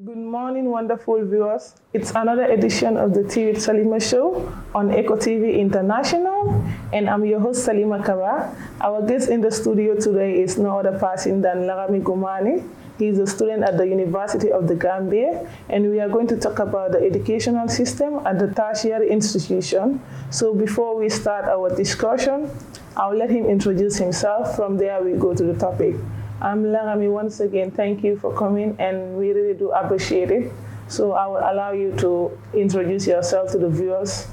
Good morning, wonderful viewers. It's another edition of the Tea with Salima show on Eco TV International, and I'm your host, Salima Kaba. Our guest in the studio today is no other person than Lagamy Gumaneh. He's a student at the University of the Gambia, and we are going to talk about the educational system at the tertiary institution. So before we start our discussion, I'll let him introduce himself. From there, we go to the topic. I'm Lagamy. Once again, thank you for coming, and we really do appreciate it. So I will allow you to introduce yourself to the viewers.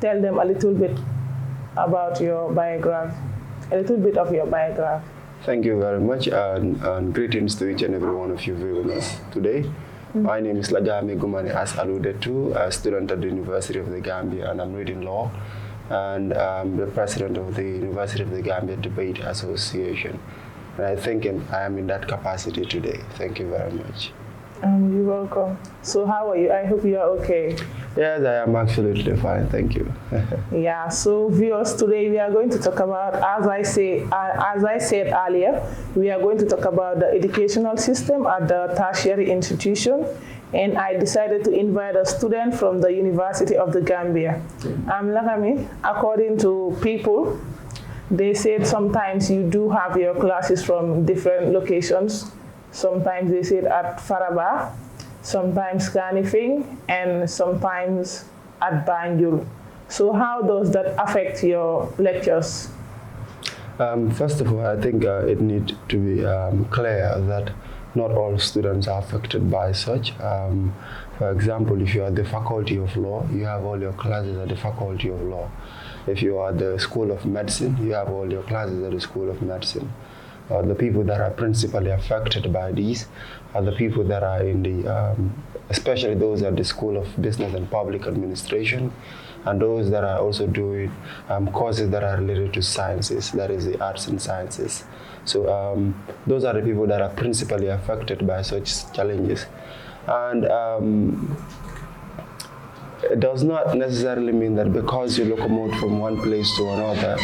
Tell them a little bit about your biography, a little bit of your biography. Thank you very much, and greetings to each and every one of you viewing us today. My name is Lagamy Gumaneh, as alluded to, a student at the University of the Gambia, and I'm reading law, and I'm the president of the University of the Gambia Debate Association. And I think I am in that capacity today. Thank you very much. You're welcome. So how are you? I hope you are okay. Yes, I am absolutely fine. Thank you. Yeah, so viewers, today we are going to talk about, as I said earlier, we are going to talk about the educational system at the tertiary institution. And I decided to invite a student from the University of the Gambia. Lagamy, according to people, they said sometimes you do have your classes from different locations. Sometimes they said at Faraba, sometimes Kanifing, and sometimes at Banjul. So how does that affect your lectures? First of all, I think it needs to be clear that not all students are affected by such. For example, if you are at the Faculty of Law, you have all your classes at the Faculty of Law. If you are at the School of Medicine, you have all your classes at the School of Medicine. The people that are principally affected by these are the people that are in the, especially those at the School of Business and Public Administration, and those that are also doing courses that are related to sciences, that is the arts and sciences. So those are the people that are principally affected by such challenges. And it does not necessarily mean that because you locomote from one place to another,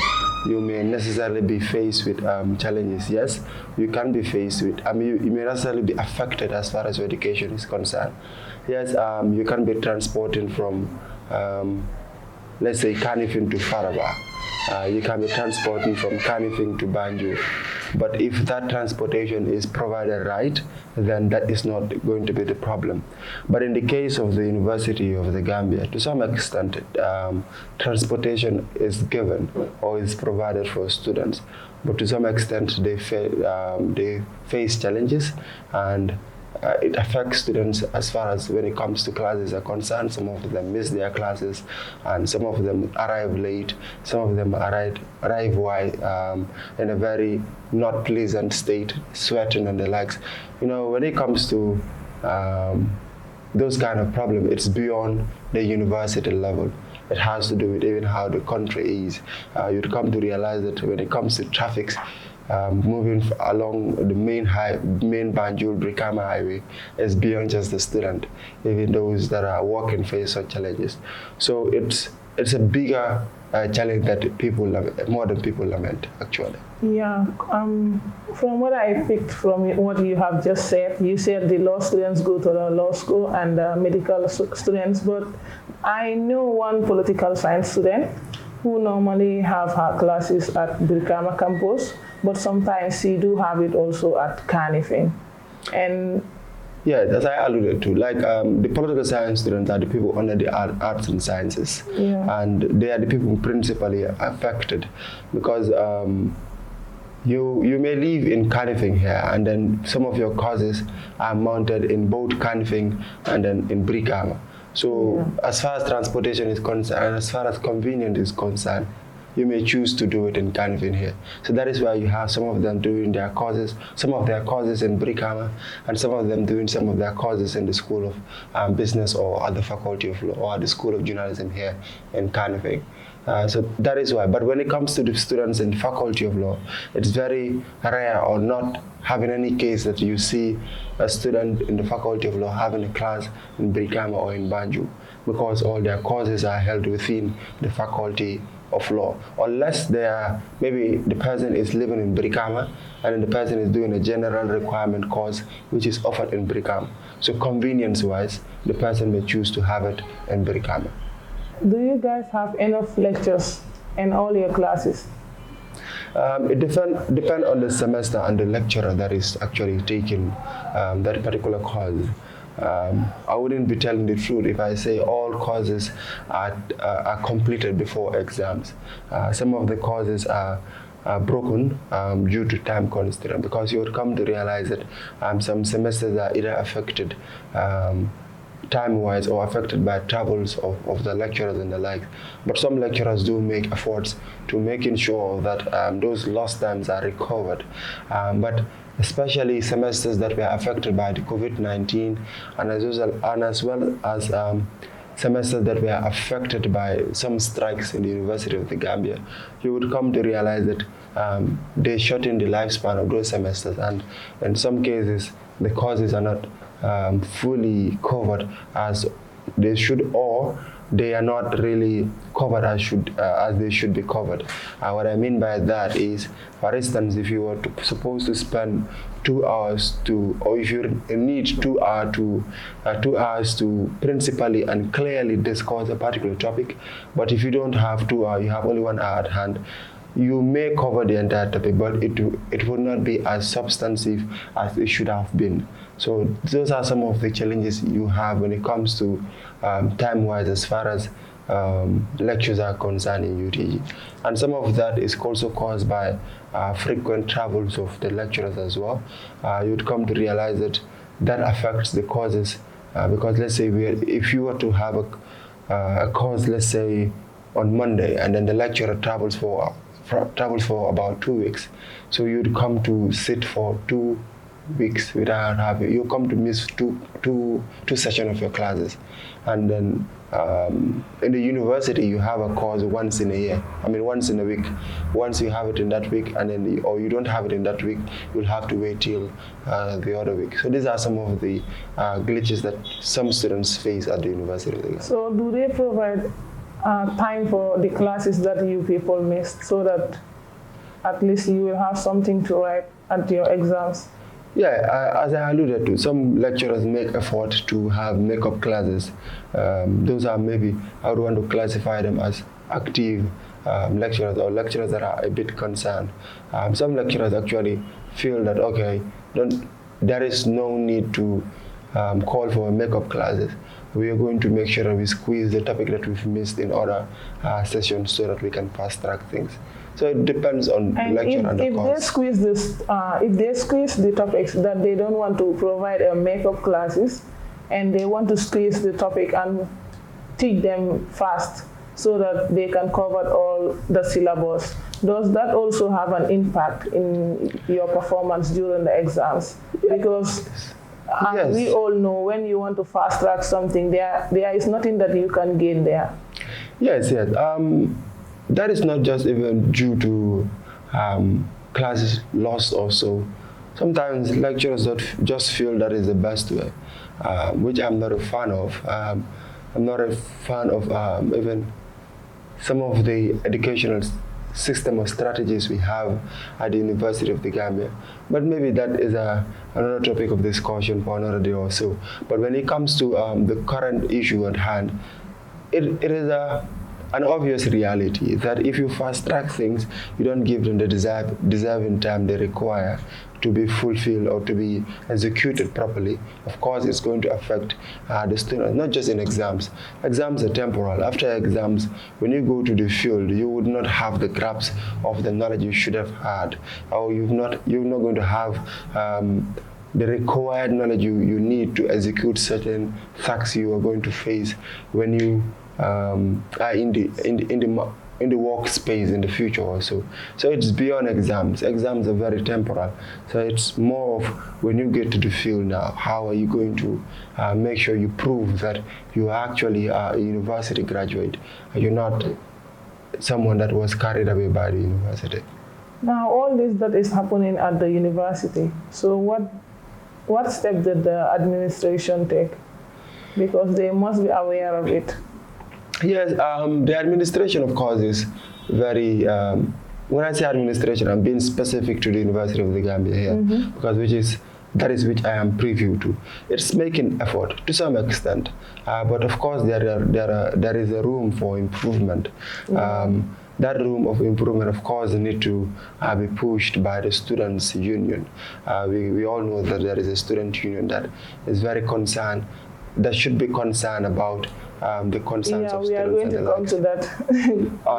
you may necessarily be faced with challenges. Yes, you can be faced with, you may necessarily be affected as far as your education is concerned. Yes, you can be transporting from, let's say, Kanifing to Faraba. You can be transporting from Kanifing to Banjul. But if that transportation is provided right, then that is not going to be the problem. But in the case of the University of the Gambia, to some extent, transportation is given or is provided for students. But to some extent, they face challenges, and it affects students as far as when it comes to classes are concerned. Some of them miss their classes, and some of them arrive late. Some of them arrive in a very not pleasant state, sweating and the likes. You know, when it comes to those kind of problems, it's beyond the university level. It has to do with even how the country is. You'd come to realize that when it comes to traffic, moving along the main Banjul-Brikama highway is beyond just the student. Even those that are walking face such challenges. So it's a bigger challenge that people more than people lament, actually. Yeah, from what I picked from what you have just said, you said the law students go to the law school and the medical students, but I know one political science student who normally have her classes at Brikama campus, but sometimes she do have it also at Kanifing. And yeah, as I alluded to, like the political science students are the people under the arts and sciences, and they are the people principally affected, because you may live in Kanifing here, and then some of your courses are mounted in both Kanifing and then in Brikama. So as far as transportation is concerned, and as far as convenience is concerned, you may choose to do it in Kanifing here. So that is why you have some of them doing their courses, some of their courses in Brikama, and some of them doing some of their courses in the School of Business or at the Faculty of Law or at the School of Journalism here in Kanifing. So that is why. But when it comes to the students in the Faculty of Law, it's very rare or not having any case that you see a student in the Faculty of Law having a class in Brikama or in Banjul, because all their courses are held within the Faculty of law, unless they are, maybe the person is living in Brikama and then the person is doing a general requirement course which is offered in Brikama. So convenience-wise, the person may choose to have it in Brikama. Do you guys have enough lectures in all your classes? It depends on the semester and the lecturer that is actually taking that particular course. I wouldn't be telling the truth if I say all courses are completed before exams. Some of the courses are broken due to time constraint, because you would come to realize that some semesters are either affected time-wise or affected by travels of the lecturers and the like. But some lecturers do make efforts to making sure that those lost times are recovered. But especially semesters that were affected by the COVID-19 and as well as semesters that were affected by some strikes in the University of the Gambia, you would come to realize that they shorten the lifespan of those semesters, and in some cases the courses are not fully covered as they should, or they are not really covered as they should be covered. What I mean by that is, for instance, if you were supposed to spend 2 hours or if you need 2 hours to principally and clearly discuss a particular topic, but if you don't have 2 hours, you have only 1 hour at hand, you may cover the entire topic, but it would not be as substantive as it should have been. So those are some of the challenges you have when it comes to time-wise as far as lectures are concerned in UTG. And some of that is also caused by frequent travels of the lecturers as well. You'd come to realize that affects the courses, because let's say if you were to have a course, let's say on Monday, and then the lecturer travels for about 2 weeks, so you'd come to sit for 2 weeks without having, you come to miss two sessions of your classes. And then in the university you have a course once in a week. Once you have it in that week, and then or you don't have it in that week, you'll have to wait till the other week. So these are some of the glitches that some students face at the university. So do they provide time for the classes that you people missed, so that at least you will have something to write at your exams? Yeah, as I alluded to, some lecturers make effort to have makeup classes. Those are, maybe I would want to classify them as active lecturers, or lecturers that are a bit concerned. Some lecturers actually feel that, okay, there is no need to call for makeup classes. We are going to make sure that we squeeze the topic that we've missed in other sessions so that we can fast track things. So it depends on the lecture and the course. If they squeeze the topics that they don't want to provide makeup classes, and they want to squeeze the topic and teach them fast so that they can cover all the syllabus, does that also have an impact in your performance during the exams? Because yes, we all know when you want to fast track something, there is nothing that you can gain there. Yes. That is not just even due to classes lost or so. Sometimes lecturers just feel that is the best way, which I'm not a fan of. I'm not a fan of even some of the educational system or strategies we have at the University of the Gambia. But maybe that is another topic of discussion for another day or so. But when it comes to the current issue at hand, it is an obvious reality that if you fast track things, you don't give them the deserving time they require to be fulfilled or to be executed properly. Of course, it's going to affect the students, not just in exams. Exams are temporal. After exams, when you go to the field, you would not have the grasp of the knowledge you should have had, or you're not going to have the required knowledge you need to execute certain tasks you are going to face when you are in the workspace in the future also. So it's beyond exams. Exams are very temporal. So it's more of when you get to the field now, how are you going to make sure you prove that you actually are a university graduate, and you're not someone that was carried away by the university. Now, all this that is happening at the university, so what step did the administration take? Because they must be aware of it. Yes, the administration, of course, is very, when I say administration, I'm being specific to the University of the Gambia here, because that is which I am privy to. It's making effort to some extent, but of course there is a room for improvement. That room of improvement, of course, need to be pushed by the students' union. We all know that there is a student union that is very concerned, that should be concerned about the concerns of students. Yeah, we are going to come to that.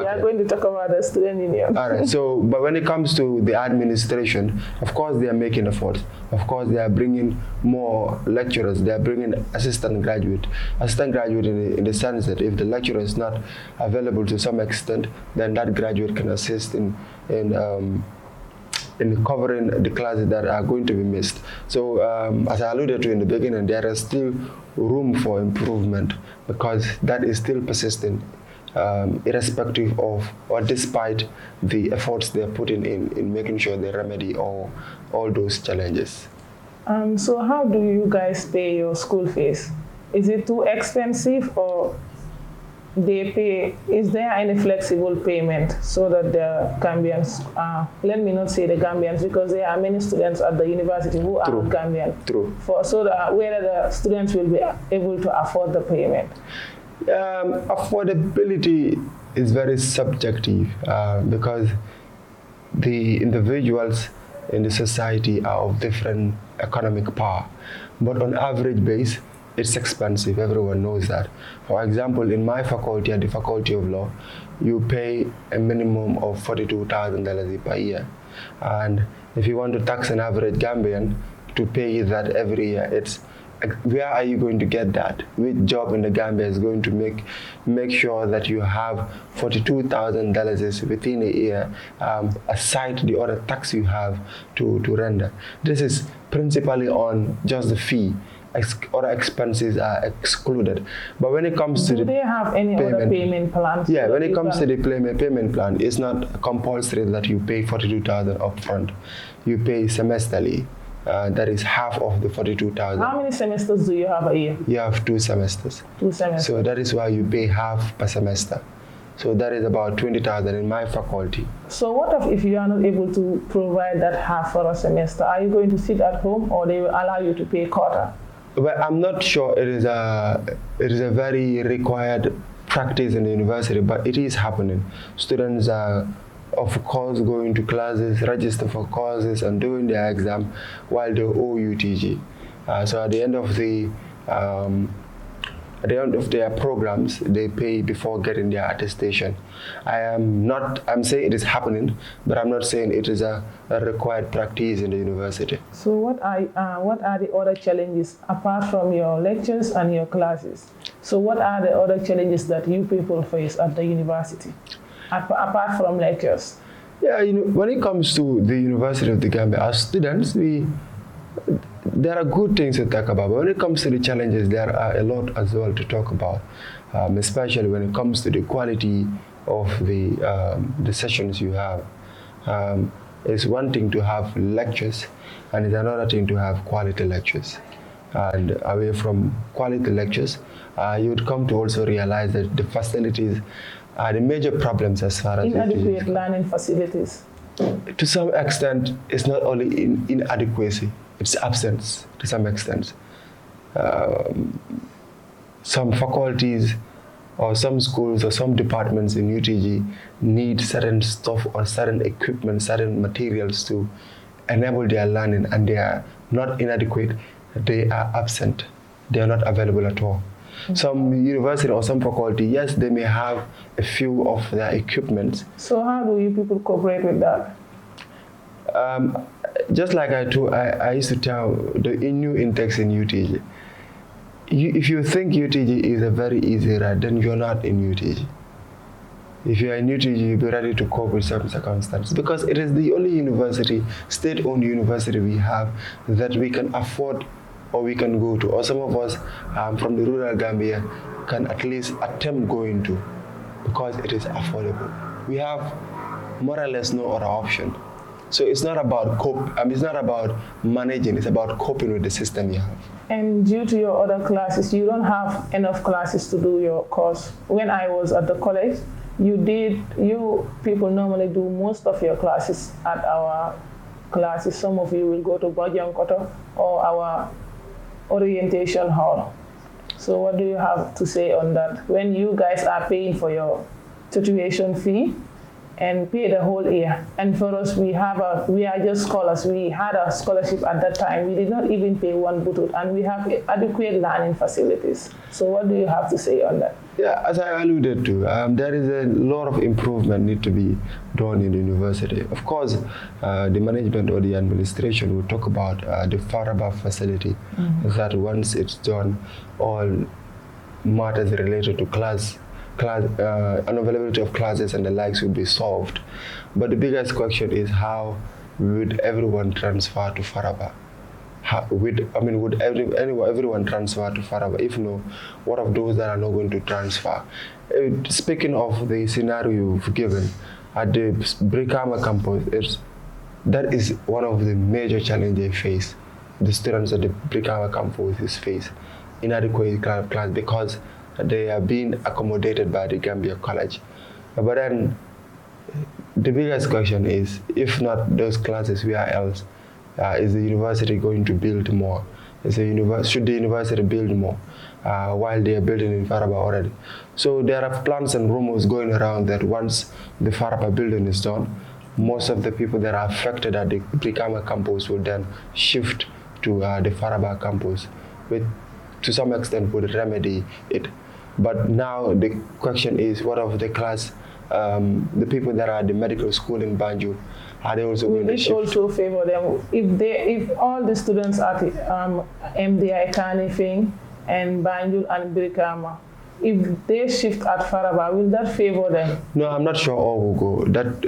We are going to talk about the student union. All right. So, but when it comes to the administration, of course, they are making efforts. Of course, they are bringing more lecturers. They are bringing assistant graduate in the sense that if the lecturer is not available to some extent, then that graduate can assist in covering the classes that are going to be missed. So as I alluded to in the beginning, there is still room for improvement because that is still persistent, irrespective of or despite the efforts they're putting in making sure they remedy all those challenges. So how do you guys pay your school fees? Is it too expensive or they pay, is there any flexible payment so that the Gambians, let me not say the Gambians because there are many students at the university who are Gambian. True. So that whether the students will be able to afford the payment? Affordability is very subjective because the individuals in the society are of different economic power. But on average base, it's expensive, everyone knows that. For example, in my faculty, at the Faculty of Law, you pay a minimum of $42,000 per year. And if you want to tax an average Gambian to pay that every year, it's where are you going to get that? Which job in the Gambia is going to make sure that you have $42,000 within a year, aside the other tax you have to render? This is principally on just the fee. Other expenses are excluded. But when it comes to do they have any other payment plans? Yeah, when it comes to the payment plan, it's not compulsory that you pay $42,000 upfront. You pay semesterly. That is half of the $42,000. How many semesters do you have a year? You have 2 semesters. 2 semesters. So that is why you pay half per semester. So that is about $20,000 in my faculty. So what if you are not able to provide that half for a semester? Are you going to sit at home or they will allow you to pay quarter? Well, I'm not sure it is a very required practice in the university, but it is happening. Students are, of course, going to classes, register for courses, and doing their exam while they owe UTG. So at the end of their programs, they pay before getting their attestation. I'm saying it is happening, but I'm not saying it is a required practice in the university. So what are the other challenges apart from your lectures and your classes? So what are the other challenges that you people face at the university, apart from lectures? Yeah, when it comes to the University of the Gambia, as students, there are good things to talk about, but when it comes to the challenges, there are a lot as well to talk about, especially when it comes to the quality of the sessions you have. It's one thing to have lectures, and it's another thing to have quality lectures. And away from quality lectures, you would come to also realize that the facilities are the major problems as far as inadequate learning facilities. To some extent, it's not only inadequacy, it's absence to some extent. Some faculties or some schools or some departments in UTG need certain stuff or certain equipment, certain materials to enable their learning, and they are not inadequate, they are absent. They are not available at all. Some university or some faculty, yes, they may have a few of their equipment. So how do you people cooperate with that? Just like I used to tell the new intakes in UTG, if you think UTG is a very easy ride, then you're not in UTG. If you are in UTG, you'll be ready to cope with some circumstances, because it is the only university, state-owned university we have that we can afford or we can go to, or some of us from the rural Gambia can at least attempt going to, because it is affordable. We have more or less no other option. So it's not about it's not about managing, it's about coping with the system you have. And due to your other classes, you don't have enough classes to do your course. When I was at the college, you people normally do most of your classes at our classes. Some of you will go to Bajankoto or our orientation hall. So what do you have to say on that? When you guys are paying for your tuition fee and pay the whole year, and for us, we are just scholars. We had a scholarship at that time. We did not even pay one butut, and we have adequate learning facilities. So what do you have to say on that? Yeah, as I alluded to, there is a lot of improvement need to be done in the university. Of course, the management or the administration will talk about the Faraba facility, that once it's done, all matters related to unavailability of classes and the likes will be solved. But the biggest question is, how would everyone transfer to Faraba? Would everyone transfer to Faraba? If no, what of those that are not going to transfer? Speaking of the scenario you've given at the Brikama campus, that is one of the major challenges they face. The students at the Brikama campus face inadequate class because they are being accommodated by the Gambia College. But then the biggest question is, if not those classes, where else? Is the university going to build more? Should the university build more while they are building in Faraba already? So there are plans and rumors going around that once the Faraba building is done, most of the people that are affected at the Brikama campus will then shift to the Faraba campus, which to some extent would remedy it. But now the question is, what of the class, the people that are at the medical school in Banjul? Are they also going to shift? Will it also favor them? If all the students at MDI Kanifing and Banjul and Brikama, if they shift at Faraba, will that favor them? No, I'm not sure all will go.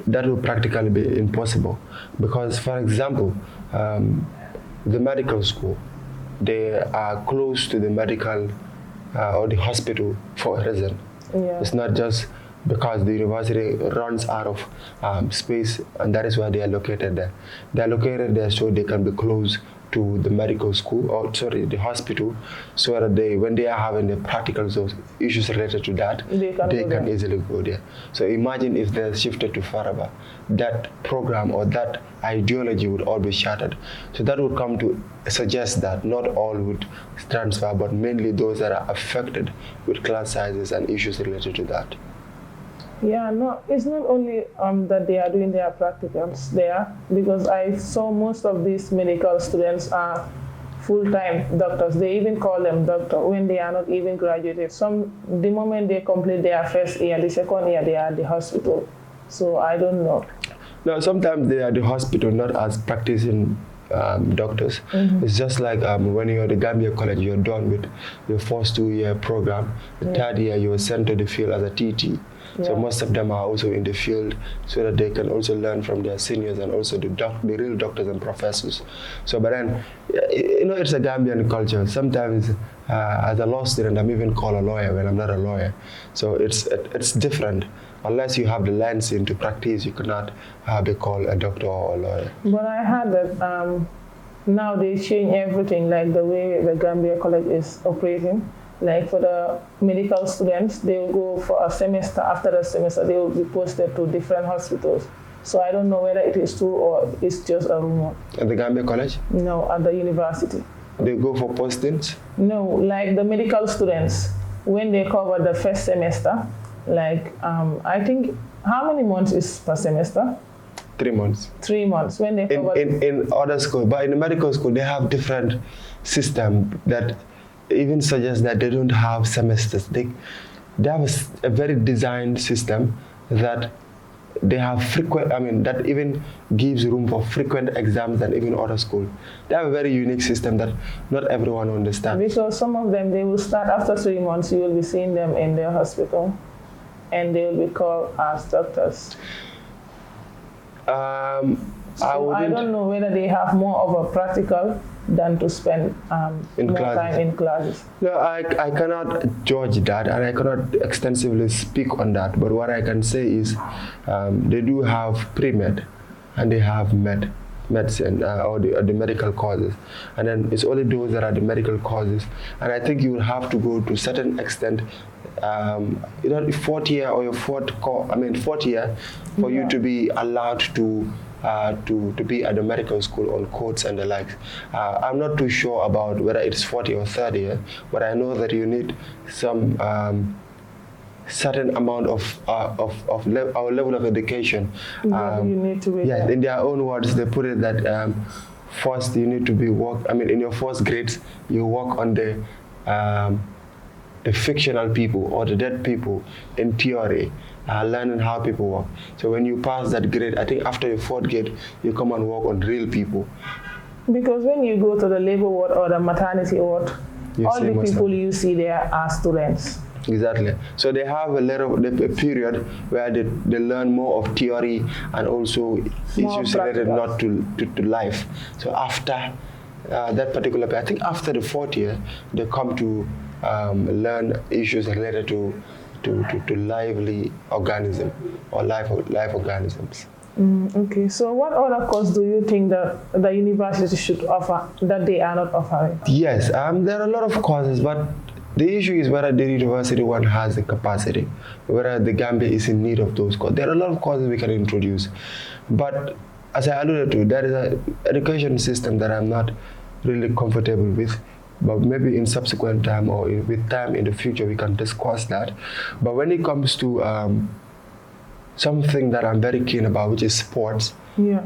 That will practically be impossible. Because, for example, the medical school, they are close to the medical or the hospital for a reason. Yeah. It's not just because the university runs out of space, and that is why they are located there. They are located there so they can be close to the medical school, the hospital, so that when they are having the practical issues related to that, they can easily go there. So imagine if they shifted to Faraba, that program or that ideology would all be shattered. So that would come to suggest that not all would transfer, but mainly those that are affected with class sizes and issues related to that. Yeah, no, it's not only that they are doing their practicals there, because I saw most of these medical students are full-time doctors. They even call them doctor when they are not even graduated. The moment they complete their first year, the second year, they are at the hospital. So I don't know. No, sometimes they are at the hospital, not as practicing doctors. It's just like when you're at the Gambia College, you're done with your first 2-year program. The third year, you're sent to the field as a TT. Yeah. So most of them are also in the field so that they can also learn from their seniors and also the real doctors and professors. So, but then, it's a Gambian culture. Sometimes, as a law student, I'm even called a lawyer when I'm not a lawyer. So it's different. Unless you have the license to practice, you cannot be called a doctor or a lawyer. But I heard that now they change everything, like the way the Gambia College is operating. Like for the medical students, they will go for a semester. After the semester, they will be posted to different hospitals. So I don't know whether it is true or it's just a rumor. At the Gambia College? No, at the university. They go for postings? No, like the medical students, when they cover the first semester, like I think, how many months is per semester? 3 months. 3 months. When they cover in other schools, but in the medical school, they have different system that even suggests that they don't have semesters. They have a very designed system that they have that even gives room for frequent exams than even other schools. They have a very unique system that not everyone understands. Because some of them, they will start after 3 months, you will be seeing them in their hospital, and they will be called as doctors. I don't know whether they have more of a practical than to spend more time in classes. No, I cannot judge that, and I cannot extensively speak on that. But what I can say is they do have pre-med and they have medicine or the medical courses. And then it's only those that are the medical courses. And I think you will have to go to a certain extent fourth year or your fourth year for you to be allowed to be at the medical school on courts and the like. I'm not too sure about whether it's 40 or 30 year, but I know that you need some certain amount of our level of education. You need to be in their own words, they put it that first you need to be in your first grades, you work on the fictional people or the dead people in theory, learning how people work. So when you pass that grade, I think after your fourth grade, you come and work on real people. Because when you go to the labor ward or the maternity ward, all the people you see there are students. Exactly. So they have a period where they learn more of theory and also issues related not to life. So after that particular, I think after the fourth year, they come to learn issues related to lively organism or life organisms. Okay, so what other course do you think that the university should offer that they are not offering? Yes, there are a lot of courses, but the issue is whether the university one has the capacity, whether the Gambia is in need of those courses. There are a lot of courses we can introduce, but as I alluded to, there is an education system that I'm not really comfortable with. But maybe in subsequent time or with time in the future, we can discuss that. But when it comes to something that I'm very keen about, which is sports,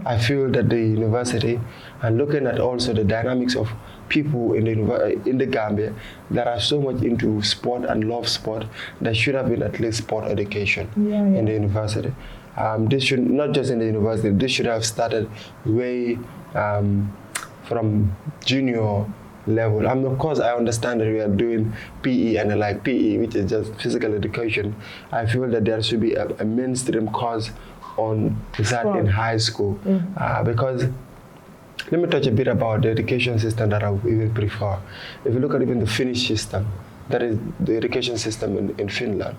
I feel that the university, and looking at also the dynamics of people in the Gambia that are so much into sport and love sport, there should have been at least sport education in the university. This should not just in the university. This should have started way from junior level. Of course, I understand that we are doing PE and like PE, which is just physical education. I feel that there should be a mainstream course on that in high school, because let me touch a bit about the education system that I would even prefer. If you look at even the Finnish system, that is the education system in Finland,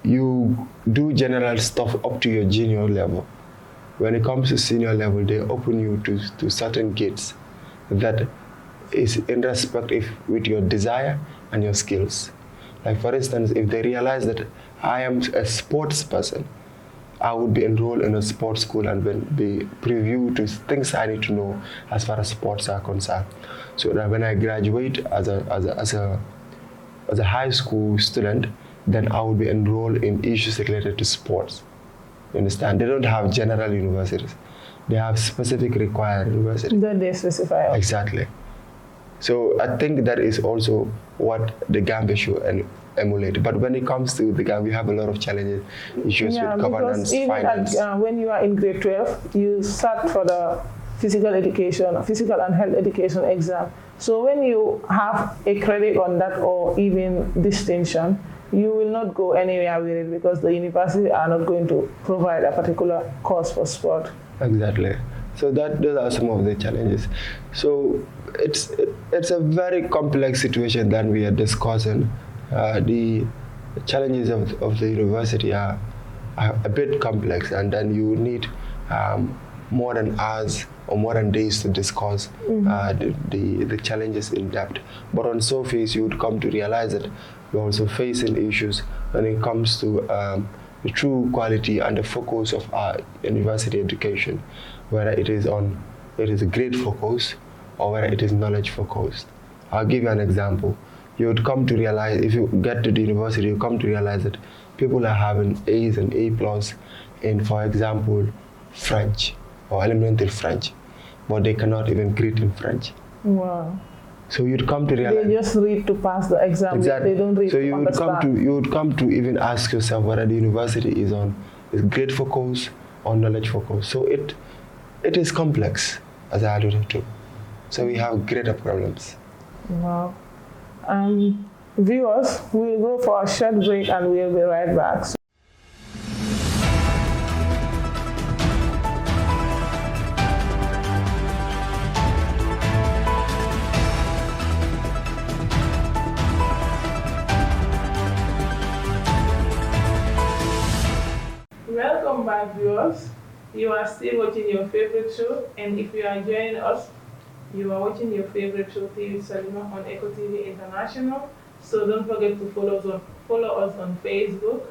you do general stuff up to your junior level. When it comes to senior level, they open you to certain gates that is in respect with your desire and your skills. Like for instance, if they realize that I am a sports person, I would be enrolled in a sports school and be previewed to things I need to know as far as sports are concerned. So that when I graduate as a high school student, then I would be enrolled in issues related to sports. You understand? They don't have general universities. They have specific required universities. That they specify. Exactly. So I think that is also what the Gambia should emulate. But when it comes to the Gambia, we have a lot of challenges, issues with governance, finance. When you are in grade 12, you start for the physical and health education exam. So when you have a credit on that or even distinction, you will not go anywhere with it because the university are not going to provide a particular course for sport. Exactly. So those are some of the challenges. So it's a very complex situation that we are discussing. The challenges of the university are a bit complex, and then you need more than hours or more than days to discuss the challenges in depth. But on surface, you would come to realize that you're also facing issues when it comes to the true quality and the focus of our university education, whether it is a grade focus or whether it is knowledge focused. I'll give you an example. You would come to realize, if you get to the university, you come to realize that people are having A's and A+ in, for example, French or elementary French, but they cannot even greet in French. Wow. So you'd come to realize they just read to pass the exam. Exactly. They don't read so to understand. You would come to even ask yourself whether the university is grade focus or knowledge focus. So it is complex, as I alluded to. So we have greater problems. Wow. Viewers, we'll go for a short break and we'll be right back. Welcome back, viewers. You are still watching your favorite show, and if you are joining us, you are watching your favorite show, TV Salima on Eco TV International. So don't forget to follow us on Facebook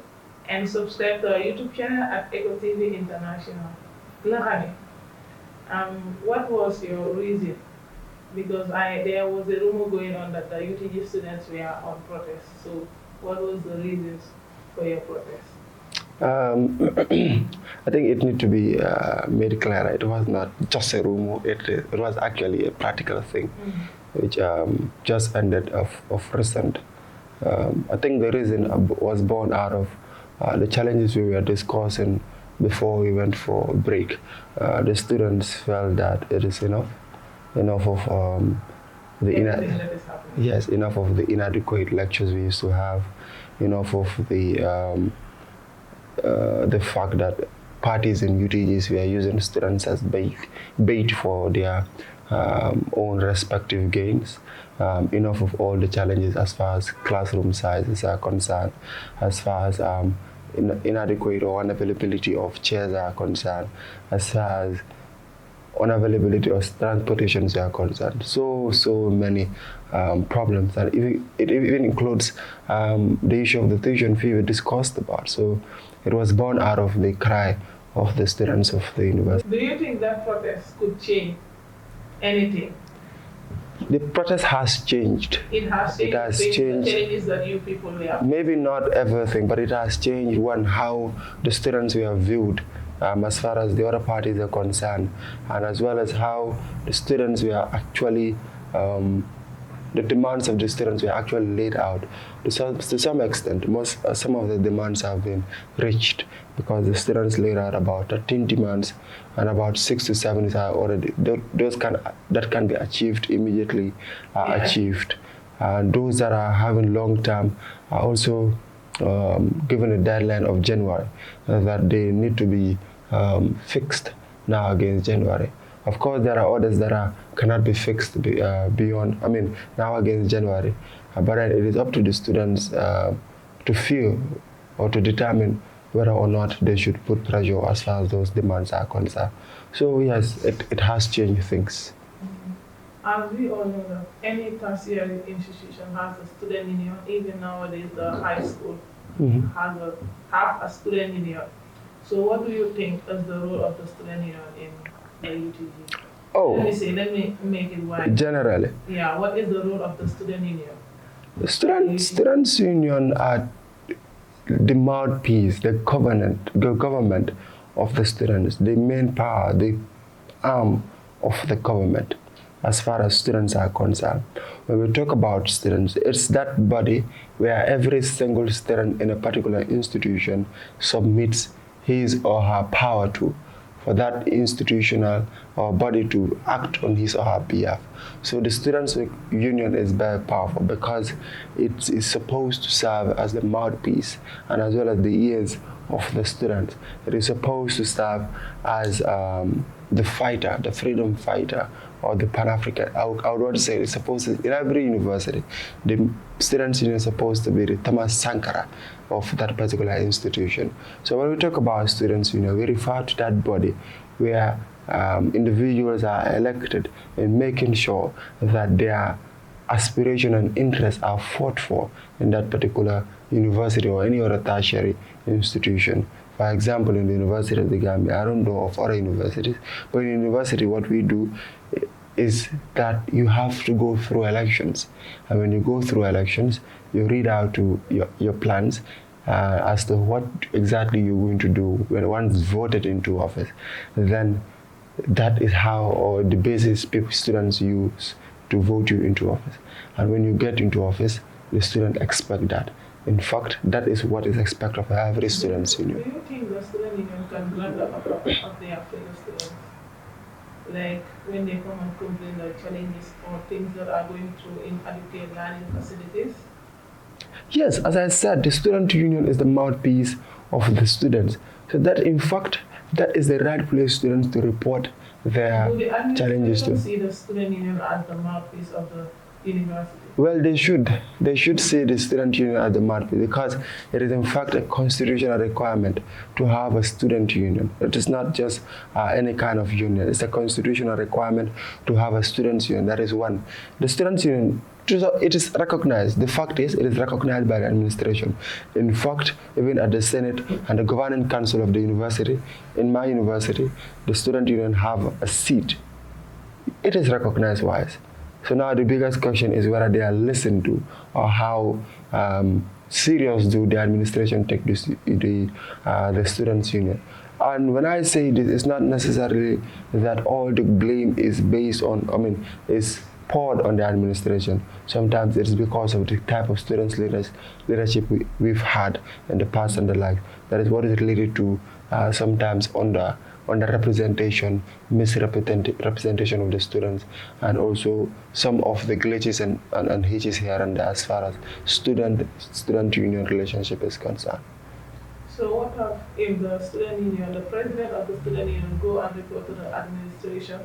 and subscribe to our YouTube channel at Eco TV International. Lagamy, what was your reason? Because there was a rumor going on that the UTG students were on protest. So what was the reasons for your protest? I think it needs to be made clear. It was not just a rumor. It was actually a practical thing, which just ended of recent. I think the reason was born out of the challenges we were discussing before we went for a break. The students felt that it is enough of enough of the inadequate lectures we used to have, enough of the fact that parties in UTGs were using students as bait for their own respective gains. Enough of all the challenges as far as classroom sizes are concerned, as far as inadequate or unavailability of chairs are concerned, as far as unavailability of transportations are concerned. So many problems, and it even includes the issue of the tuition fee we discussed about. So it was born out of the cry of the students of the university. Do you think that protest could change anything? The protest has changed. It has changed. It has changed. The challenges that you people were. Maybe not everything, but it has changed how the students were viewed as far as the other parties are concerned, and as well as how the students were actually, the demands of the students were actually laid out. To some extent, some of the demands have been reached, because the students laid out about 13 demands, and about 6 to 7 are already, that can be achieved immediately are achieved. And those that are having long term are also given a deadline of January, that they need to be fixed now against January. Of course, there are others that cannot be fixed beyond, now against January. But it is up to the students to feel or to determine whether or not they should put pressure as far as those demands are concerned. So yes, it has changed things. As we all know that any tertiary institution has a student union, even nowadays the high school have a student union. So what do you think is the role of the student union in the UTG? Let me make it wide. Generally. Yeah, what is the role of the student union? The students union are the mouthpiece, the government of the students, the main power, the arm of the government as far as students are concerned. When we talk about students, it's that body where every single student in a particular institution submits his or her power to, for that institutional or body to act on his or her behalf. So the students' union is very powerful because it is supposed to serve as the mouthpiece and as well as the ears of the students. It is supposed to serve as the fighter, the freedom fighter, or the Pan-African. I would want to say it's supposed to, in every university, the students' union is supposed to be the Thomas Sankara of that particular institution. So when we talk about students' union, we refer to that body where individuals are elected in making sure that their aspiration and interests are fought for in that particular university or any other tertiary institution. For example, in the University of the Gambia, I don't know of other universities, but in university what we do is that you have to go through elections. And when you go through elections, you read out to your plans as to what exactly you're going to do when once voted into office. Then that is how, or the basis students use to vote you into office. And when you get into office, the students expect that. In fact, that is what is expected of every student's union. Do you think the student union can grant the offer of their fellow students? Like when they come and complain the challenges or things that are going through inadequate learning facilities? Yes, as I said, the student union is the mouthpiece of the students. So that in fact, that is the right place students to report their challenges to. See the student union as the mouthpiece of the university? Well, they should. They should see the student union as the mouthpiece because it is in fact a constitutional requirement to have a student union. It is not just any kind of union. It's a constitutional requirement to have a students union. That is one. The students union, it is recognized. The fact is, it is recognized by the administration. In fact, even at the Senate and the governing council of the university, in my university, the student union have a seat. It is recognized wise. So now the biggest question is whether they are listened to or how serious do the administration take the students' union. And when I say this, it's not necessarily that all the blame is based on, is poured on the administration. Sometimes it's because of the type of students' leadership we've had in the past and the like. That is what is related to sometimes on the representation, misrepresentation of the students, and also some of the glitches and hitches here and there as far as student union relationship is concerned. So what if the student union, the president of the student union go and report to the administration?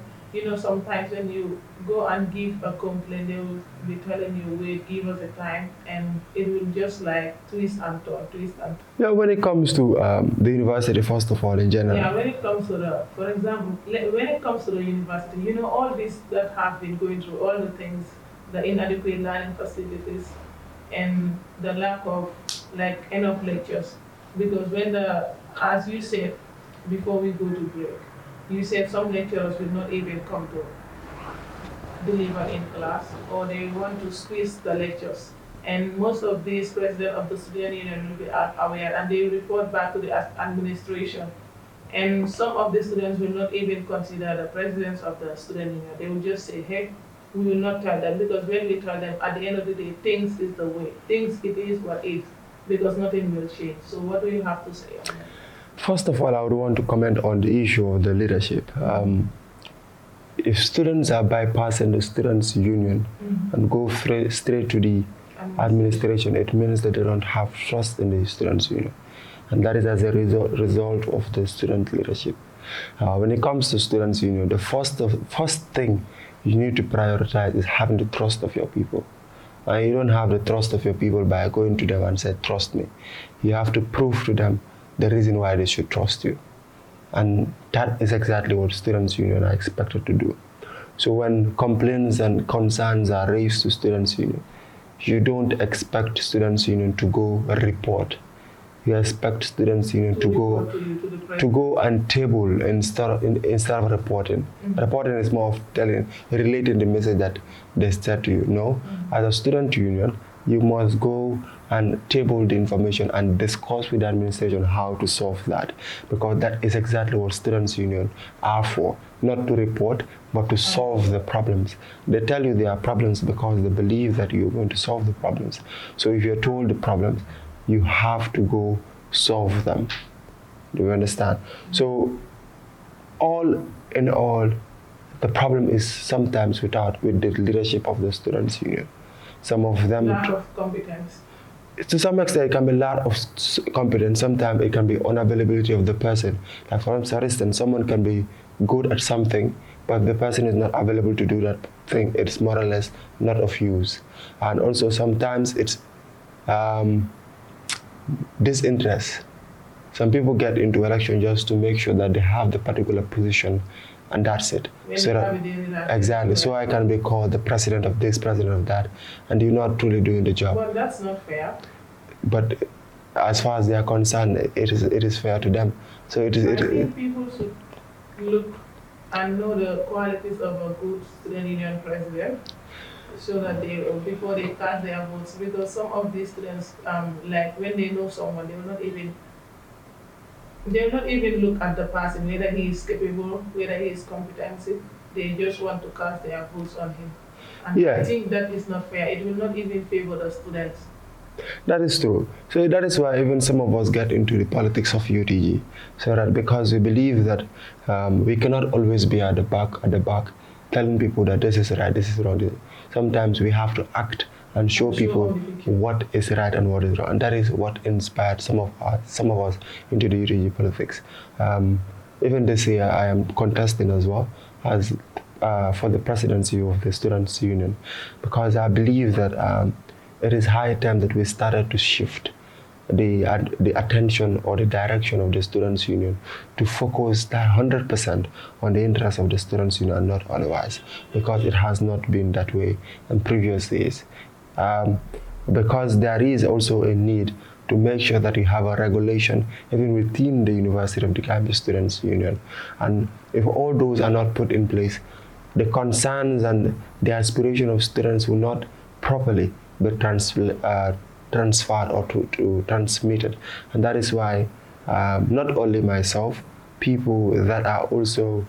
Sometimes when you go and give a complaint, they will be telling you, wait, give us a time, and it will just like twist and turn. Yeah, when it comes to the university, first of all, in general. Yeah, when it comes to for example, when it comes to the university, all this that have been going through, all the things, the inadequate learning facilities, and the lack of enough lectures, because as you said before we go to break, you said some lecturers will not even come to deliver in class, or they want to squeeze the lectures. And most of these presidents of the student union will be aware, and they report back to the administration. And some of the students will not even consider the presidents of the student union. They will just say, hey, we will not tell them, because when we tell them, at the end of the day, things is the way. Things, it is what is, because nothing will change. So what do you have to say on that? First of all, I would want to comment on the issue of the leadership. If students are bypassing the students' union and go straight to the administration, it means that they don't have trust in the students' union. And that is as a result of the student leadership. When it comes to students' union, the first thing you need to prioritize is having the trust of your people. You don't have the trust of your people by going to them and say, trust me. You have to prove to them the reason why they should trust you. And that is exactly what students' union are expected to do. So when complaints and concerns are raised to students' union, you don't expect students' union to go report. You expect students' union to go and table instead of reporting. Reporting is more of relating the message that they said to you. No, as a student union, you must go and table the information and discuss with the administration how to solve that, because that is exactly what students' union are for, not to report, but to solve the problems. They tell you there are problems because they believe that you're going to solve the problems. So if you're told the problems, you have to go solve them. Do you understand? So all in all, the problem is sometimes with the leadership of the students' union. Some of them... Lack of competence. To some extent, it can be lack of competence. Sometimes it can be unavailability of the person. Like for instance, someone can be good at something, but the person is not available to do that thing. It's more or less not of use. And also sometimes it's disinterest. Some people get into election just to make sure that they have the particular position, and that's it. Exactly. So I can be called the president of this, president of that, and you're not truly doing the job. Well, that's not fair. But as far as they are concerned, it is fair to them. So I think people should look and know the qualities of a good student union president, so that before they cast their votes, because some of these students, when they know someone, they will not even look at the person, whether he is capable, whether he is competent. They just want to cast their votes on him. And yeah. I think that is not fair. It will not even favor the students. That is true. So that is why even some of us get into the politics of UTG. So that because we believe that we cannot always be at the back, telling people that this is right, this is wrong. Sometimes we have to act and show people what is right and what is wrong. And that is what inspired some of us into the UTG politics. Even this year, I am contesting as well as for the presidency of the Students' Union, because I believe that it is high time that we started to shift the attention or the direction of the Students' Union to focus that 100% on the interests of the Students' Union and not otherwise, because it has not been that way in previous days. Because there is also a need to make sure that you have a regulation even within the University of the Gambia Students' Union. And if all those are not put in place, the concerns and the aspiration of students will not properly be transferred or to transmitted. And that is why not only myself, people that are also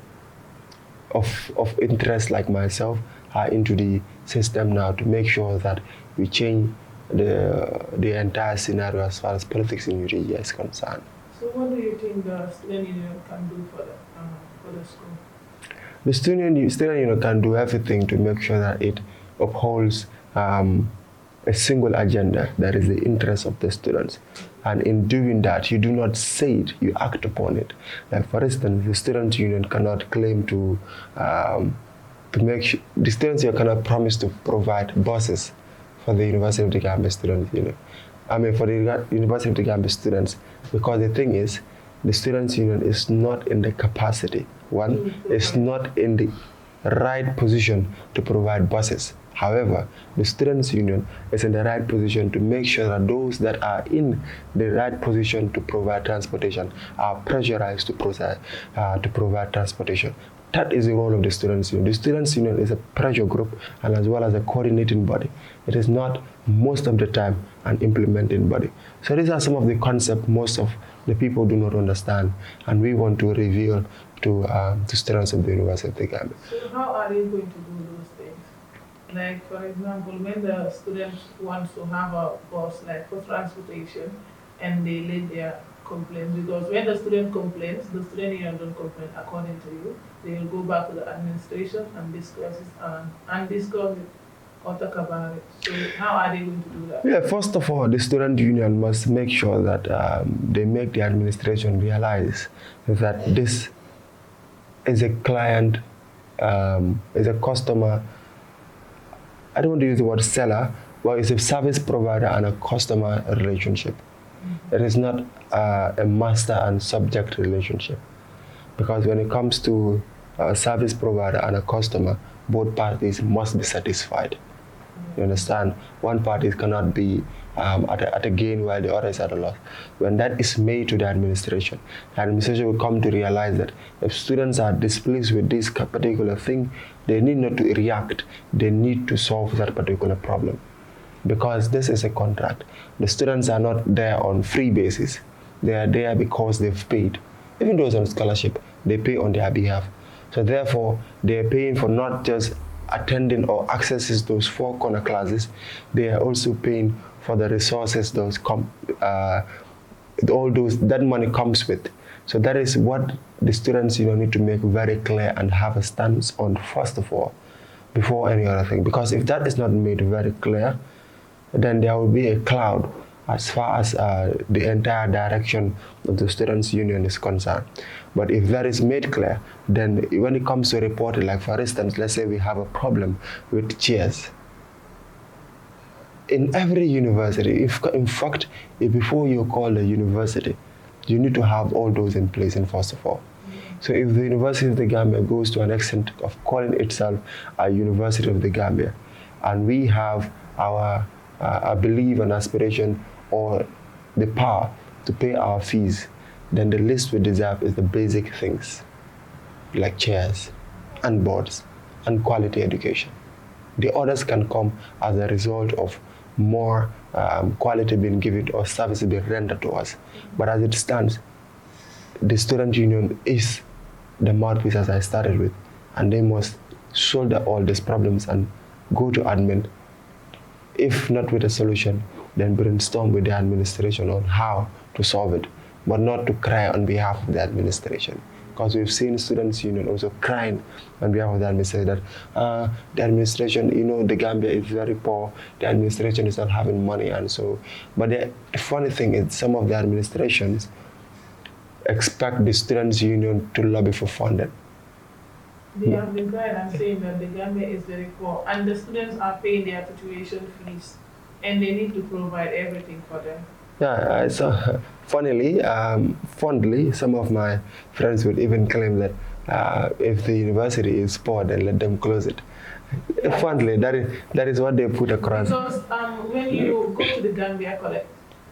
of interest like myself are into the system now to make sure that we change the entire scenario as far as politics in Nigeria is concerned. So what do you think the student union can do for the school? The student union can do everything to make sure that it upholds a single agenda, that is the interest of the students. And in doing that, you do not say it, you act upon it. Like for instance, the student union cannot claim to make sure, the students union cannot promise to provide buses for the University of the Gambia Students Union. I mean for the University of the Gambia students, because the thing is, the Students Union is not in the capacity. One, is not in the right position to provide buses. However, the Students' Union is in the right position to make sure that those that are in the right position to provide transportation are pressurized to provide transportation. That is the role of the Students' Union. The Students' Union is a pressure group and as well as a coordinating body. It is not most of the time an implementing body. So these are some of the concepts most of the people do not understand, and we want to reveal to students of the University of the Gambia. So how are they going to do those things? Like for example, when the students want to have a bus like for transportation and they lay their complaints, because when the student complains, the student union don't complain according to you. They will go back to the administration and discuss it or talk about it. So how are they going to do that? Yeah, first of all, the student union must make sure that they make the administration realize that this is a client, is a customer. I don't want to use the word seller, but it's a service provider and a customer relationship. It is not a master and subject relationship, because when it comes to a service provider and a customer, both parties must be satisfied. You understand? One party cannot be at a gain while the other is at a loss. When that is made to the administration will come to realize that if students are displeased with this particular thing, they need not to react, they need to solve that particular problem. Because this is a contract. The students are not there on free basis. They are there because they've paid. Even those on scholarship, they pay on their behalf. So therefore, they are paying for not just attending or accesses those 4 corner classes, they are also paying for the resources all those that money comes with. So that is what the students need to make very clear and have a stance on first of all, before any other thing. Because if that is not made very clear, then there will be a cloud as far as the entire direction of the Students' Union is concerned. But if that is made clear, then when it comes to reporting, like for instance, let's say we have a problem with chairs. In every university, in fact, before you call a university, you need to have all those in place first of all. So if the University of the Gambia goes to an extent of calling itself a University of the Gambia, and we have our belief and aspiration or the power to pay our fees, then the least we deserve is the basic things like chairs and boards and quality education. The others can come as a result of more quality being given or services being rendered to us. But as it stands, the student union is the mouthpiece, as I started with, and they must shoulder all these problems and go to admin. If not with a solution, then brainstorm with the administration on how to solve it, but not to cry on behalf of the administration. Because we've seen students' union also crying on behalf of the administration that the administration, the Gambia is very poor, the administration is not having money, and so. But the funny thing is, some of the administrations expect the students' union to lobby for funding. They have been crying and saying that the Gambia is very poor and the students are paying their tuition fees and they need to provide everything for them. Yeah, I saw, fondly, some of my friends would even claim that if the university is poor, then let them close it. Fondly, that is what they put across. Because when you go to the Gambia College,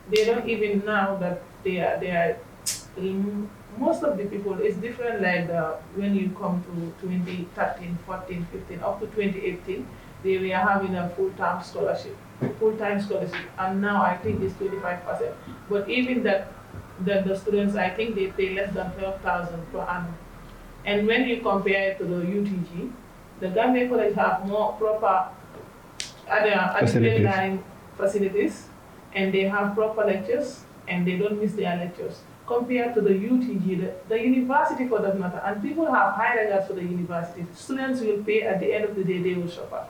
they don't even know that they are most of the people, it's different like when you come to 2013, 14, 15, up to 2018, they were having a full-time scholarship, and now I think it's 25%. But even that, the students, I think they pay less than 12,000 per annum. And when you compare it to the UTG, the Gambia College have more proper learning facilities, and they have proper lectures, and they don't miss their lectures. Compared to the UTG, the university for that matter, and people have high regards for the university. Students will pay at the end of the day, they will suffer.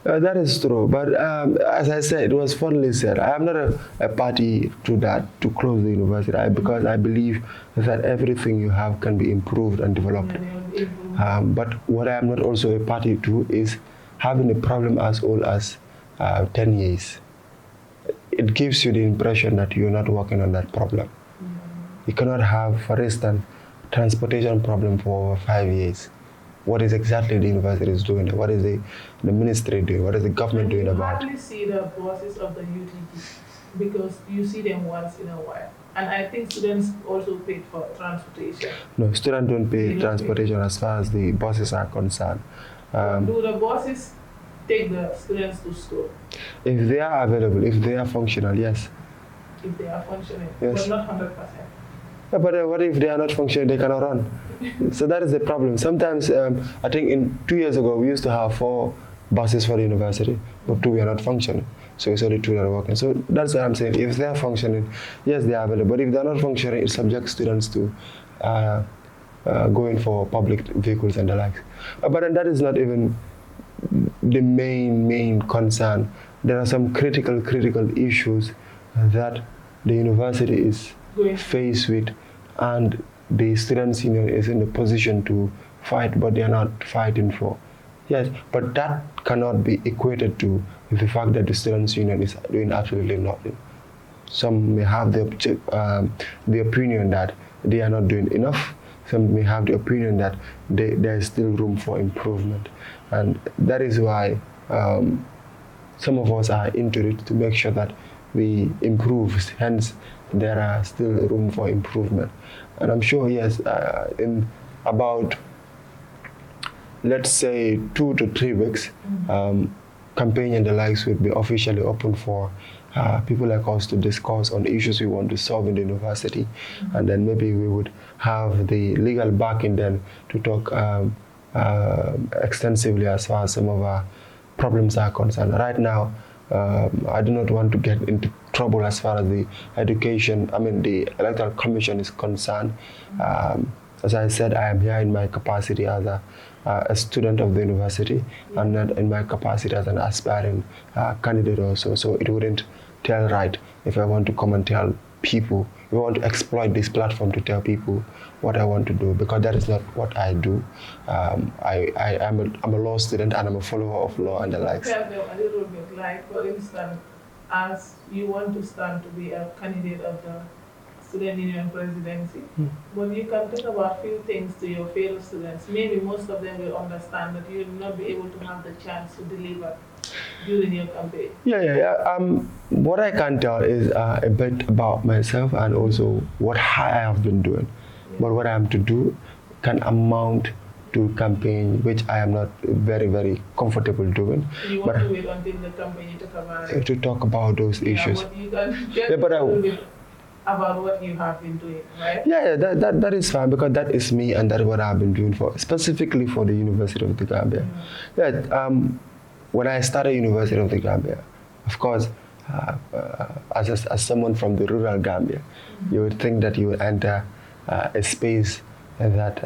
That is true, but as I said, it was fondly said. I am not a party to that, to close the university, because I believe that everything you have can be improved and developed. But what I am not also a party to is having a problem as old as 10 years. It gives you the impression that you're not working on that problem. You cannot have, for instance, transportation problem for over 5 years. What is exactly the university is doing? What is the ministry doing? What is the government doing about it? You hardly see the bosses of the UTG because you see them once in a while. And I think students also paid for transportation. No, students don't pay transportation as far as the buses are concerned. Do the buses take the students to school? If they are available, if they are functional, yes. If they are functioning, yes. But not 100%. Yeah, but what if they are not functioning, they cannot run? So that is the problem. Sometimes, I think 2 years ago, we used to have 4 buses for the university, but 2 were not functioning. So it's only 2 that are working. So that's what I'm saying. If they are functioning, yes, they are available. But if they are not functioning, it subjects students to going for public vehicles and the likes. But then that is not even the main concern. There are some critical issues that the university is faced with, and the students' union is in a position to fight, but they are not fighting for. Yes, but that cannot be equated to the fact that the students' union is doing absolutely nothing. Some may have the opinion that they are not doing enough. Some may have the opinion that there is still room for improvement, and that is why some of us are into it, to make sure that we improve. Hence, there are still room for improvement. And I'm sure, yes, in about, let's say, 2 to 3 weeks, campaign and the likes will be officially open for people like us to discuss on the issues we want to solve in the university. And then maybe we would have the legal backing then to talk extensively as far as some of our problems are concerned. Right now, I do not want to get into trouble as far as the the Electoral Commission is concerned. As I said, I am here in my capacity as a student of the university, and not in my capacity as an aspiring candidate also. So it wouldn't tell right if I want to come and tell people, if I want to exploit this platform to tell people what I want to do, because that is not what I do. I'm a law student, and I'm a follower of law and the likes. Tell them a little bit, like for instance, as you want to stand to be a candidate of the student union presidency, but you can talk about few things to your fellow students. Maybe most of them will understand that you will not be able to have the chance to deliver during your campaign. What I can tell is a bit about myself and also what I have been doing. But what I am to do can amount to campaign, which I am not very comfortable doing. You want to wait until the campaign to talk about it? To talk about those issues. But you can get a little bit about what you have been doing, right? That is fine, because that is me, and that is what I've been doing specifically for the University of the Gambia. When I started University of the Gambia, of course, as someone from the rural Gambia, you would think that you would enter a space that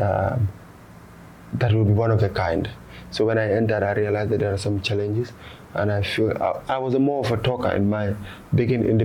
will be one of a kind. So when I entered, I realized that there are some challenges, and I feel I was more of a talker in the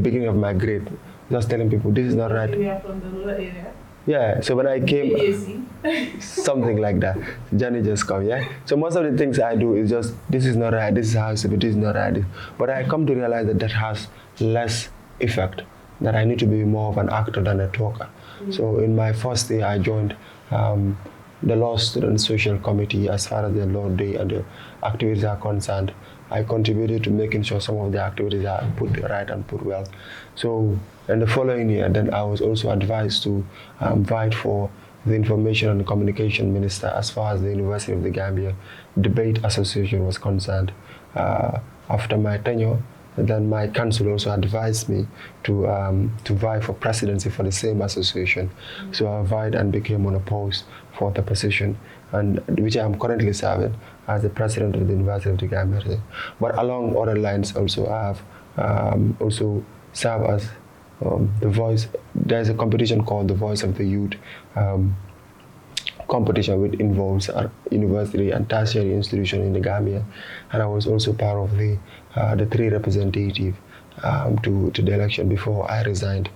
beginning of my grade, just telling people this is not right. You are from the rural area? Yeah, so when I came, AAC. something like that, journey just come, yeah. So most of the things I do is just, this is not right, this is how it's to be, this is not right. But I come to realize that that has less effect, that I need to be more of an actor than a talker. So in my first day, I joined the Law Student Social Committee as far as the law day and the activities are concerned. I contributed to making sure some of the activities are put right and put well. So in the following year, then I was also advised to fight for the Information and Communication Minister as far as the University of the Gambia Debate Association was concerned. After my tenure, then my council also advised me to vie for presidency for the same association. So I vied and became unopposed for the position, and which I am currently serving as the president of the University of the Gambia. But along other lines, also I have also served as the voice. There's a competition called the Voice of the Youth. Competition which involves a university and tertiary institution in the Gambia, and I was also part of the three representative to the election before I resigned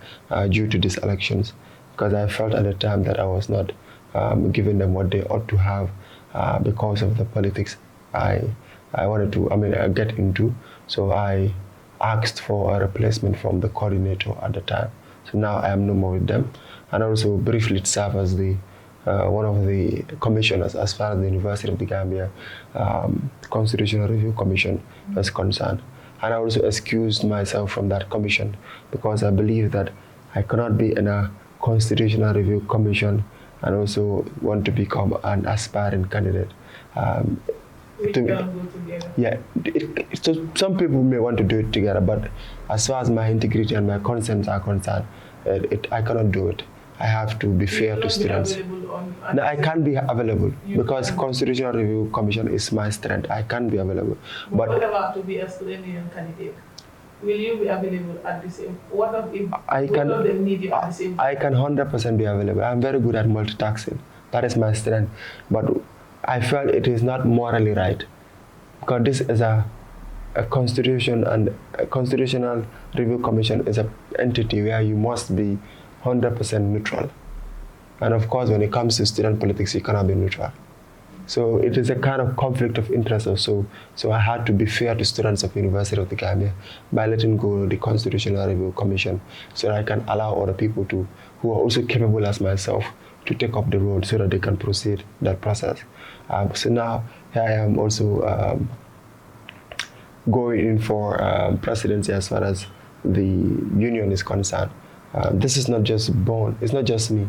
due to these elections, because I felt at the time that I was not giving them what they ought to have because of the politics I wanted to get into. So I asked for a replacement from the coordinator at the time. So now I am no more with them, and also briefly serve as the one of the commissioners as far as the University of the Gambia Constitutional Review Commission is concerned. And I also excused myself from that commission because I believe that I cannot be in a Constitutional Review Commission and also want to become an aspiring candidate. We can go together. Yeah, so some people may want to do it together, but as far as my integrity and my conscience are concerned, I cannot do it. I have to be fair to students. No, I can't be available because Constitutional Review Commission is my strength. I can't be available. But what about to be a student union candidate? Will you be available at the same? What if both of them need you at the same time? I can 100% be available. I'm very good at multitasking. That is my strength. But I felt it is not morally right, because this is a constitution, and a Constitutional Review Commission is an entity where you must be 100% neutral. And of course, when it comes to student politics, you cannot be neutral. So it is a kind of conflict of interest also. So I had to be fair to students of the University of the Gambia by letting go of the Constitutional Review Commission, so that I can allow other people who are also capable as myself to take up the road so that they can proceed that process. So now here I am also going in for presidency as far as the union is concerned. This is not just born, it's not just me.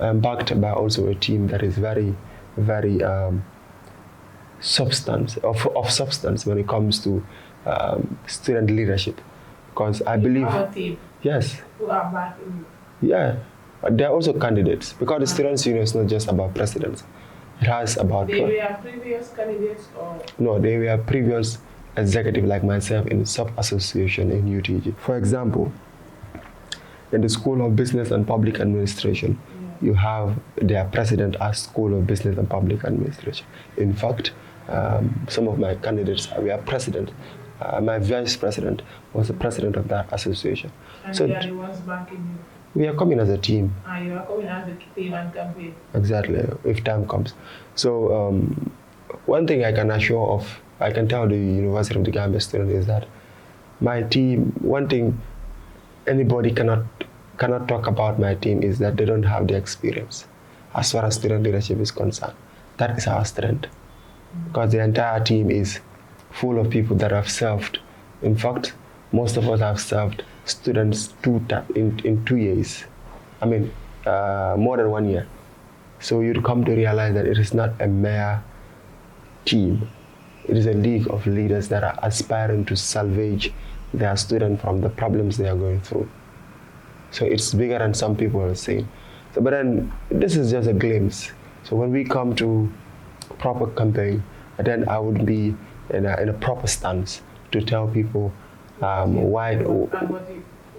I'm backed by also a team that is very, very of substance when it comes to student leadership. Because I believe, Our team yes, who are backing you. yeah, they're also candidates, because the students' union is not just about presidents. It has about... They were previous candidates or? No, they were previous executive like myself in sub-association in UTG. For example, in the School of Business and Public Administration, you have their president as School of Business and Public Administration. In fact, some of my candidates were president. My vice president was the president of that association. And so they are the ones backing you. we are coming as a team. You are coming as a team and campaign. Exactly, if time comes. So one thing I can assure of, I can tell the University of the Gambia student is that my team, one thing anybody cannot talk about my team is that they don't have the experience as far as student leadership is concerned. That is our strength, because the entire team is full of people that have served. In fact, most of us have served students in 2 years. I mean, more than 1 year. So you'd come to realize that it is not a mere team. It is a league of leaders that are aspiring to salvage their students from the problems they are going through. So it's bigger than some people are saying. So, but then this is just a glimpse. So when we come to proper campaign, then I would be in a proper stance to tell people why.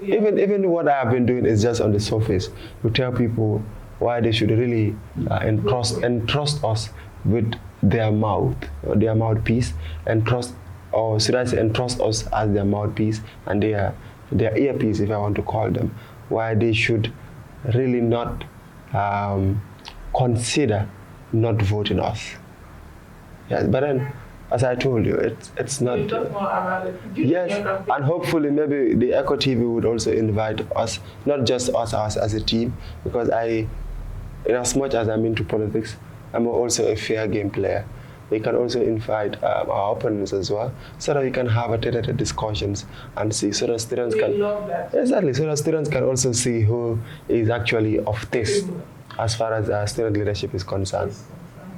Even what I have been doing is just on the surface, to tell people why they should really entrust us with their mouthpiece, entrust us as their mouthpiece and their earpiece, if I want to call them, why they should really not consider not voting us. Yes, but then, as I told you, it's not. You talk more about it. Yes, and hopefully maybe the Echo TV would also invite us, not just us as a team, because in as much as I'm into politics, I'm also a fair game player. We can also invite our opponents as well, so that we can have a tete-a-tete discussions and see, so that students We can love that. exactly, so that students can also see who is actually of taste as far as student leadership is concerned.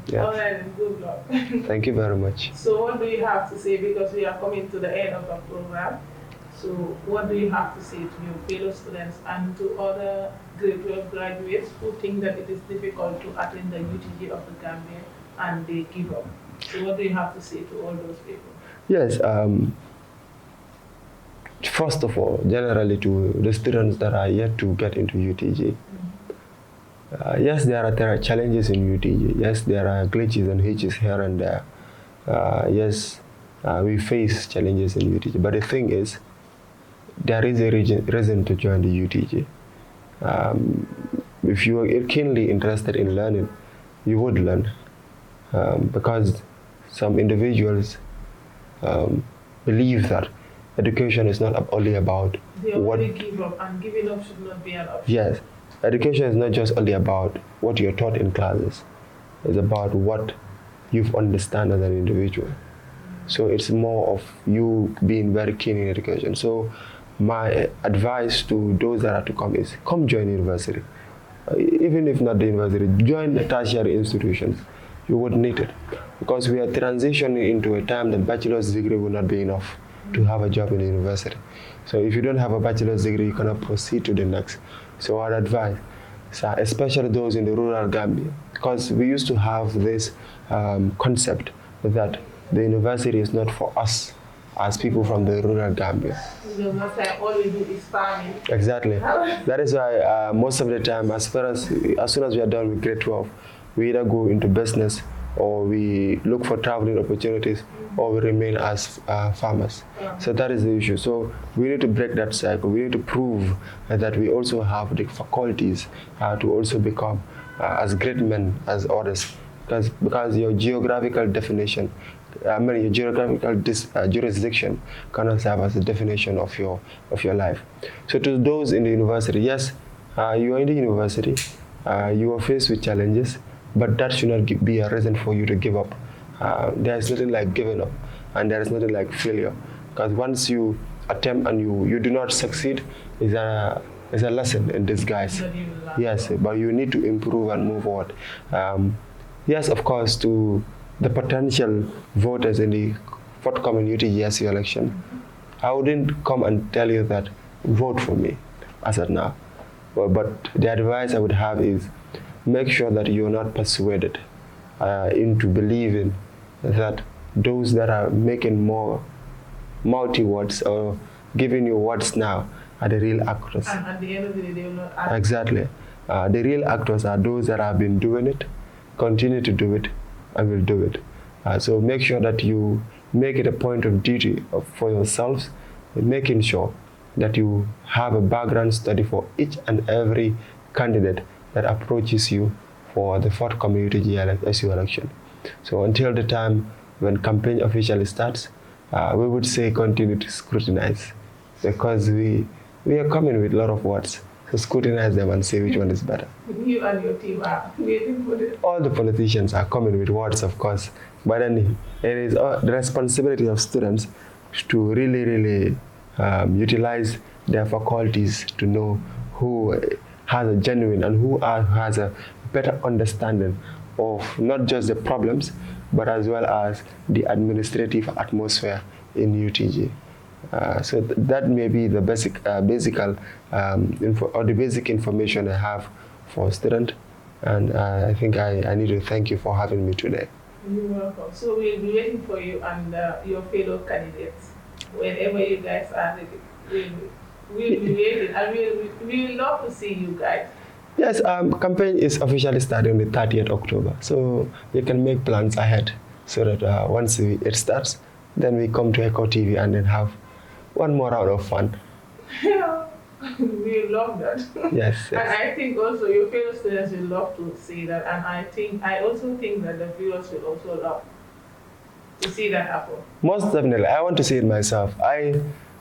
Yeah. All right, and good luck. Thank you very much. So what do you have to say, because we are coming to the end of the program? So what do you have to say to your fellow students and to other grade 12 graduates who think that it is difficult to attend the UTG of the Gambia and they give up? So what do you have to say to all those people? Yes, first of all, generally to the students that are yet to get into UTG, yes, there are challenges in UTG. Yes, there are glitches and hitches here and there. Yes, we face challenges in UTG. But the thing is, there is a reason to join the UTG. If you are keenly interested in learning, you would learn. Because some individuals believe that education is not only about They already give up, and giving up should not be an option. Yes, education is not just only about what you're taught in classes. It's about what you've understand as an individual. So it's more of you being very keen in education. So my advice to those that are to come is, come join university. Even if not the university, join the tertiary institutions. You would need it, because we are transitioning into a time that bachelor's degree will not be enough to have a job in the university. So if you don't have a bachelor's degree, you cannot proceed to the next. So our advice, especially those in the rural Gambia, because we used to have this concept that the university is not for us as people from the rural Gambia. All we do is farming. Exactly. That is why most of the time, as soon as we are done with grade 12, we either go into business, or we look for traveling opportunities, or we remain as farmers. So that is the issue. So we need to break that cycle. We need to prove that we also have the faculties to also become as great men as others. Because your geographical definition, your geographical jurisdiction cannot serve as a definition of your life. So to those in the university, yes, you are in the university, you are faced with challenges, but that should not be a reason for you to give up. There is nothing like giving up, and there is nothing like failure. Because once you attempt and you do not succeed, is a lesson in disguise. Yes, but you need to improve and move forward. Yes, of course, to the potential voters in the forthcoming UTGSC election, I wouldn't come and tell you that vote for me as of now. But the advice I would have is, make sure that you're not persuaded into believing that those that are making more multi-words or giving you words now are the real actors. And at the end of the day, they will not act. Exactly. The real actors are those that have been doing it, continue to do it, and will do it. So make sure that you make it a point of duty for yourselves, making sure that you have a background study for each and every candidate that approaches you for the forthcoming UTG-SU election. So until the time when campaign officially starts, we would say continue to scrutinize, because we are coming with a lot of words. So scrutinize them and say which one is better. You and your team are waiting for it. All the politicians are coming with words, of course, but then it is the responsibility of students to really utilize their faculties to know who has a genuine and who has a better understanding of not just the problems, but as well as the administrative atmosphere in UTG. So that may be the basic information I have for a student, and I think I need to thank you for having me today. You're welcome. So we'll be waiting for you and your fellow candidates whenever you guys are ready. We'll be waiting, and we will love to see you guys. Yes, campaign is officially starting on the 30th October, so you can make plans ahead so that once it starts, then we come to Echo TV and then have one more round of fun. We love that. Yes, And yes. I think also your fellow students will love to see that. And I also think that the viewers will also love to see that happen. Most definitely. I want to see it myself.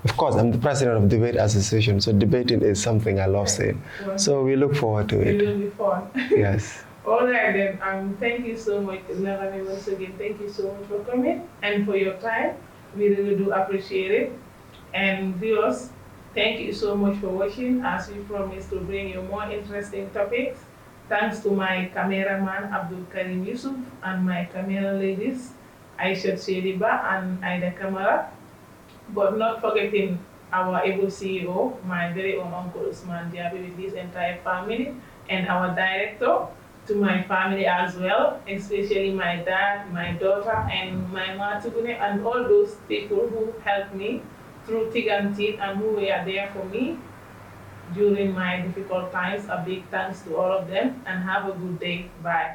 Of course, I'm the president of Debate Association, so debating is something I love seeing. Well, So we look forward to it it. will be fun. Yes. All right then. Thank you so much, Lagamy, once again. Thank you so much for coming and for your time. We really do appreciate it. And viewers, thank you so much for watching as we promise to bring you more interesting topics. Thanks to my cameraman Abdul Karim Yusuf and my camera ladies Aisha Shediba and Aida Kamara. But not forgetting our able CEO, my very own Uncle Usman Diaby with his entire family, and our director, to my family as well, especially my dad, my daughter, and my Matugune, and all those people who helped me through thick and thin and who were there for me during my difficult times. A big thanks to all of them, and have a good day. Bye.